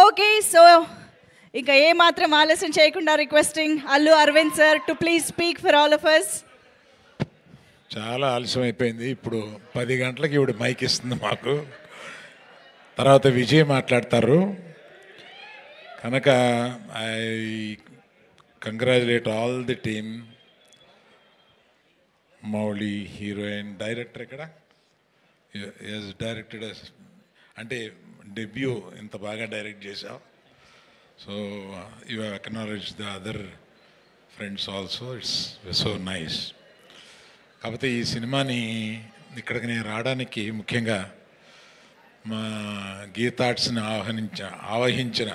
Okay, so ఇంకా ఏ మాత్రం ఆలస్యం చేయకుండా requesting Allu Aravind sir to please speak for all of us. చాలా ఆలస్యం అయిపోయింది. ఇప్పుడు 10 గంటలకి ఇవిడ మైక్ ఇస్తుంది మాకు. తర్వాత విజయ్ మాట్లాడతారు కనుక I congratulate all the team. Mouli heroine, director ఇక్కడ డైరెక్టెడ్ అంటే డెబ్యూ ఇంత బాగా డైరెక్ట్ చేసావు. So you acknowledge the other friends also, it's so nice. కాకపోతే ఈ సినిమాని ఇక్కడికి నేను రావడానికి ముఖ్యంగా మా గీతార్ట్స్ని ఆవహించిన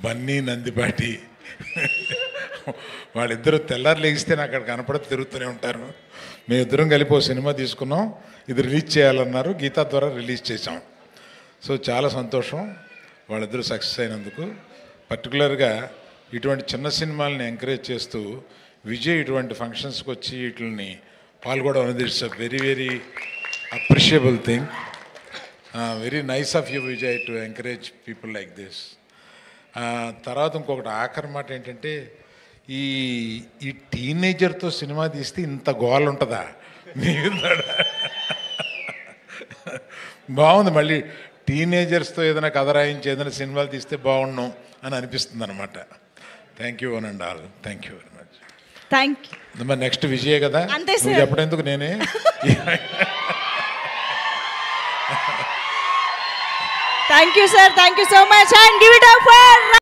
బన్నీ నందిపాటి వాళ్ళిద్దరూ తెల్లారు లెగిస్తే నాకు అక్కడ కనపడి తిరుగుతూనే ఉంటారు. మేమిద్దరం కలిపి ఓ సినిమా తీసుకున్నాం, ఇది రిలీజ్ చేయాలన్నారు, గీతా ద్వారా రిలీజ్ చేసాం. సో చాలా సంతోషం వాళ్ళిద్దరూ సక్సెస్ అయినందుకు. పర్టికులర్గా ఇటువంటి చిన్న సినిమాలని ఎంకరేజ్ చేస్తూ విజయ్ ఇటువంటి ఫంక్షన్స్కి వచ్చి వీటిని పాల్గొనడం అనేది it's a very very appreciable thing. Very nice of you Vijay to encourage people like this. తర్వాత ఇంకొకటి ఆఖరి మాట ఏంటంటే, ఈ టీనేజర్తో సినిమా తీస్తే ఇంత గోల్ ఉంటుందా? బాగుంది. మళ్ళీ టీనేజర్స్తో ఏదైనా కథ రాయించి ఏదైనా సినిమాలు తీస్తే బాగున్నాం అని అనిపిస్తుంది అనమాట. Thank you one and all. Thank you very much. Thank you. మరి నెక్స్ట్ విజయే కదా, నువ్వు చెప్పడేందుకు నేనే. Thank you sir, thank you so much and give it up for